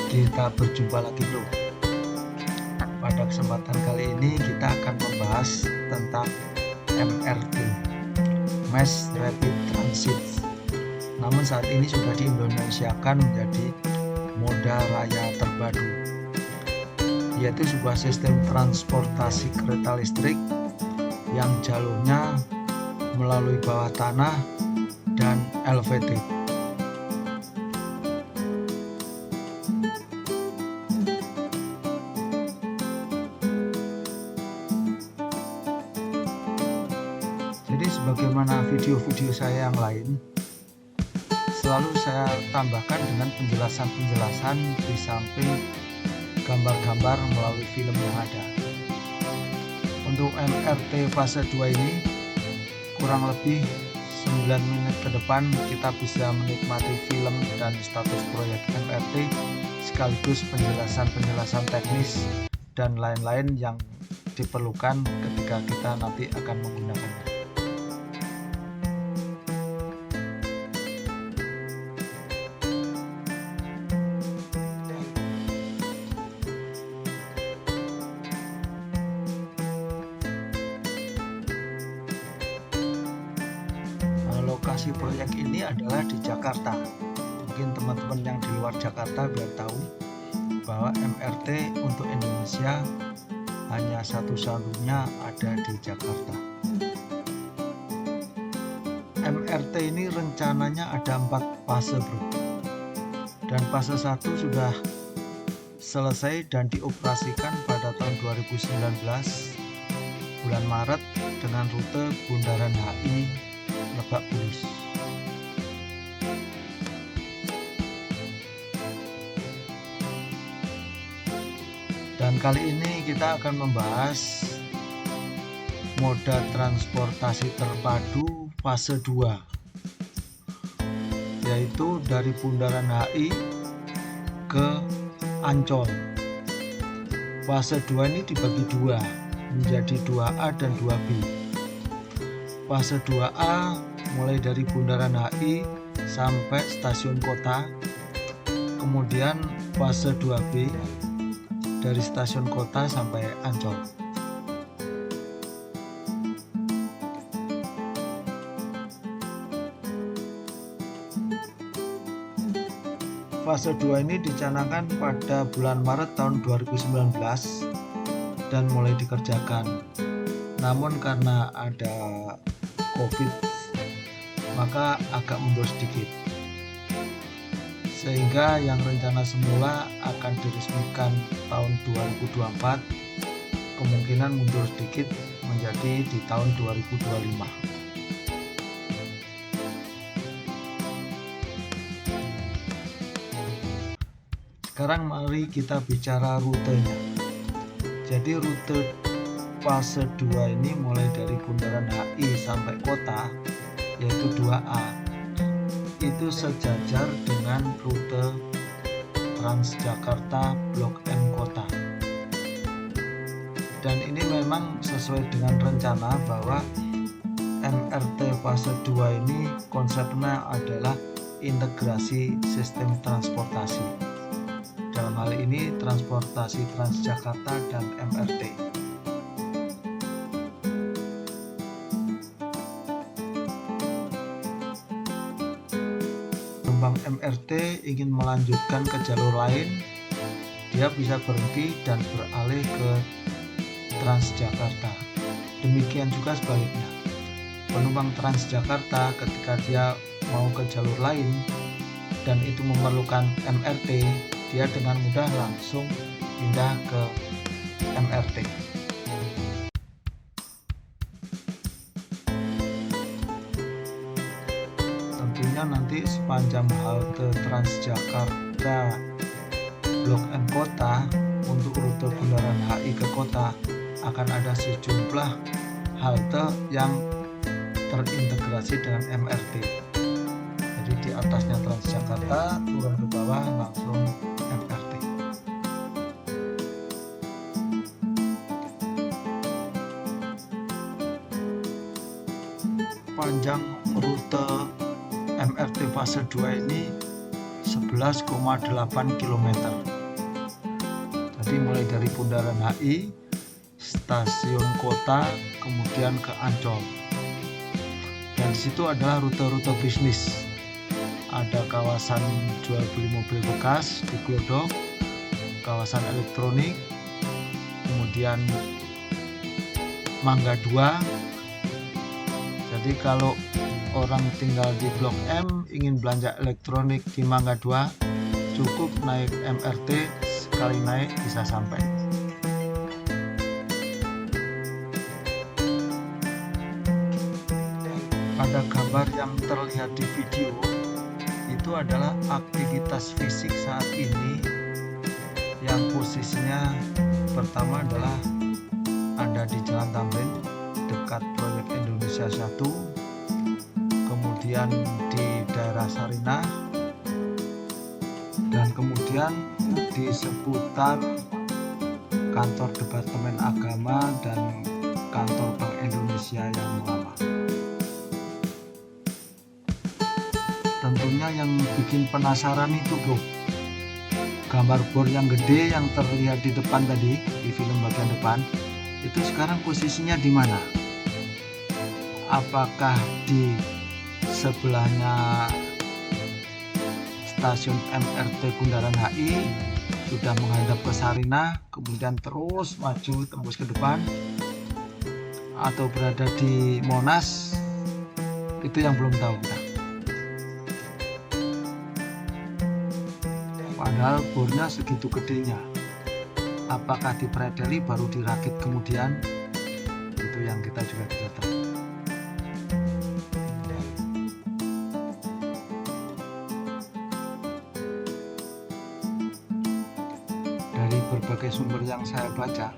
Kita berjumpa lagi bro. Pada kesempatan kali ini kita akan membahas tentang MRT, Mass Rapid Transit. Namun saat ini sudah diindonesiakan menjadi moda raya terpadu, yaitu sebuah sistem transportasi kereta listrik yang jalurnya melalui bawah tanah dan elevated. Jadi sebagaimana video-video saya yang lain, selalu saya tambahkan dengan penjelasan-penjelasan di samping gambar-gambar melalui film yang ada. Untuk MRT fase 2 ini kurang lebih 9 menit ke depan kita bisa menikmati film dan status proyek MRT sekaligus penjelasan-penjelasan teknis dan lain-lain yang diperlukan ketika kita nanti akan menggunakannya. Lokasi proyek ini adalah di Jakarta. Mungkin teman-teman yang di luar Jakarta biar tahu bahwa MRT untuk Indonesia hanya satu-satunya ada di Jakarta. MRT ini rencananya ada 4 fase bro, dan fase 1 sudah selesai dan dioperasikan pada tahun 2019 bulan Maret dengan rute Bundaran HI Lebak Bulus. Dan kali ini kita akan membahas moda transportasi terpadu fase 2, yaitu dari Bundaran HI ke Ancol. Fase 2 ini dibagi dua menjadi 2A dan 2B. Fase 2A mulai dari Bundaran HI sampai stasiun kota, kemudian fase 2B dari stasiun kota sampai Ancol. Fase 2 ini dicanangkan pada bulan Maret tahun 2019 dan mulai dikerjakan. Namun karena ada COVID maka agak mundur sedikit, sehingga yang rencana semula akan diresmikan tahun 2024 kemungkinan mundur sedikit menjadi di tahun 2025. Sekarang mari kita bicara rutenya. Jadi rute fase 2 ini mulai dari Bundaran HI sampai kota, yaitu 2A, itu sejajar dengan rute Transjakarta Blok M Kota. Dan ini memang sesuai dengan rencana bahwa MRT fase 2 ini konsepnya adalah integrasi sistem transportasi. Dalam hal ini transportasi Transjakarta dan MRT. Penumpang MRT ingin melanjutkan ke jalur lain, dia bisa berhenti dan beralih ke Transjakarta. Demikian juga sebaliknya. Penumpang Transjakarta ketika dia mau ke jalur lain dan itu memerlukan MRT, dia dengan mudah langsung pindah ke MRT. Tentunya nanti sepanjang halte Transjakarta Blok M Kota untuk rute Bundaran HI ke kota akan ada sejumlah halte yang terintegrasi dengan MRT. Jadi di atasnya Transjakarta, turun ke bawah langsung MRT. Panjang rute MRT fase 2 ini 11,8 km. Jadi mulai dari Bundaran HI, stasiun kota, kemudian ke Ancol. Dan di situ adalah rute-rute bisnis. Ada kawasan jual beli mobil bekas di Glodok, kawasan elektronik, kemudian Mangga 2. Jadi kalau orang tinggal di Blok M ingin belanja elektronik di Mangga 2, cukup naik MRT, sekali naik bisa sampai. Pada gambar yang terlihat di video itu adalah aktivitas fisik saat ini, yang posisinya pertama adalah ada di Jalan Tamrin dekat proyek Indonesia 1, kemudian di daerah Sarinah, dan kemudian di seputar kantor Departemen Agama dan kantor Bank Indonesia yang lama. Tentunya yang bikin penasaran itu bro, gambar bor yang gede yang terlihat di depan tadi, di film bagian depan, itu sekarang posisinya di mana? Apakah di sebelahnya stasiun MRT Bundaran HI, sudah menghadap ke Sarinah, kemudian terus maju tembus ke depan, atau berada di Monas? Itu yang belum tahu kita. Padahal bornya segitu gedenya. Apakah dipredeli baru dirakit kemudian? Itu yang kita juga tidak tahu. Dari berbagai sumber yang saya baca,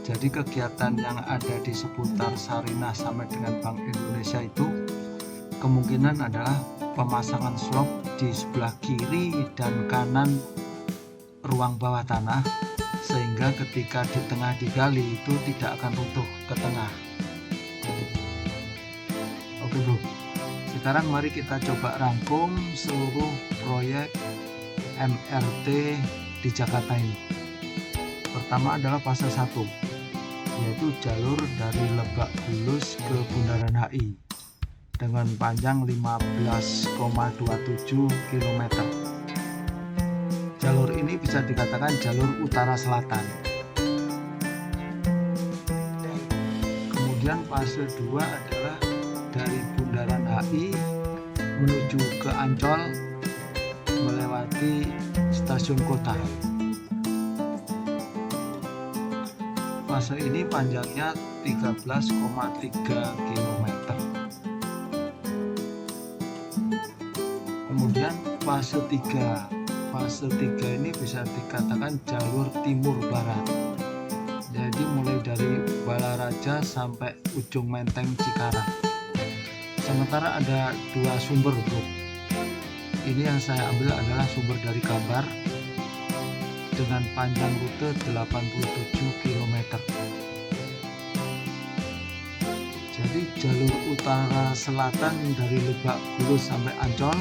jadi kegiatan yang ada di seputar Sarinah sampai dengan Bank Indonesia itu kemungkinan adalah pemasangan slop di sebelah kiri dan kanan ruang bawah tanah, sehingga ketika di tengah digali itu tidak akan runtuh ke tengah. Oke bro, sekarang mari kita coba rangkum seluruh proyek MRT di Jakarta ini. Pertama adalah fase 1, yaitu jalur dari Lebak Bulus ke Bundaran HI dengan panjang 15,27 km. Jalur ini bisa dikatakan jalur utara selatan. Kemudian fase 2 adalah dari Bundaran HI menuju ke Ancol melewati stasiun kota. Fase ini panjangnya 13,3 km. Kemudian fase 3 ini bisa dikatakan jalur timur barat, jadi mulai dari Balaraja sampai ujung Menteng Cikarang. Sementara ada 2 sumber bro, ini yang saya ambil adalah sumber dari gambar dengan panjang rute 87 km. Jadi jalur utara selatan dari Lebak Bulus sampai Ancol,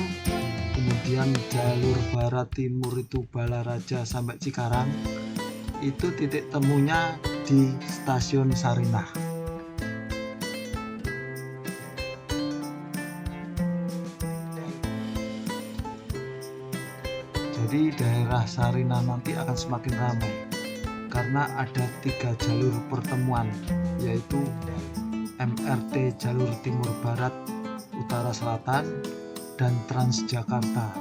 kemudian jalur barat timur itu Balaraja sampai Cikarang, itu titik temunya di stasiun Sarinah. Jadi daerah Sarinah nanti akan semakin ramai karena ada 3 jalur pertemuan, yaitu MRT jalur timur barat, utara selatan, dan Transjakarta.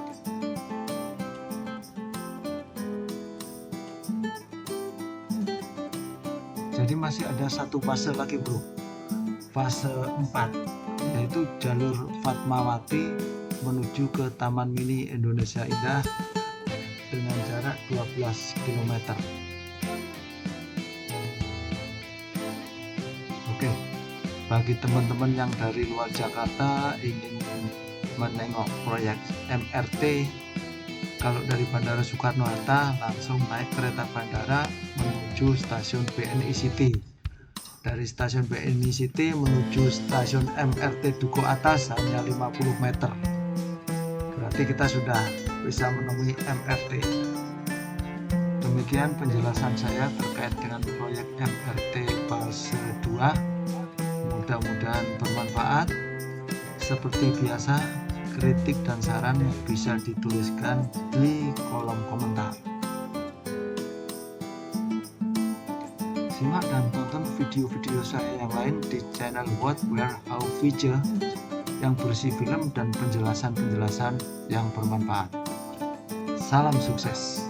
Jadi masih ada 1 fase lagi bro, fase 4, yaitu jalur Fatmawati menuju ke Taman Mini Indonesia Indah dengan jarak 12 km. Oke, bagi teman-teman yang dari luar Jakarta ingin menengok proyek MRT, kalau dari Bandara Soekarno-Hatta langsung naik kereta bandara menuju stasiun BNI City. Dari stasiun BNI City menuju stasiun MRT Duku Atas hanya 50 meter. Berarti kita sudah bisa menemui MRT. Demikian penjelasan saya terkait dengan proyek MRT fase 2. Mudah-mudahan bermanfaat. Seperti biasa, kritik dan saran bisa dituliskan di kolom komentar. Simak dan tonton video-video saya yang lain di channel What, Where, How Feature yang berisi film dan penjelasan-penjelasan yang bermanfaat. Salam sukses.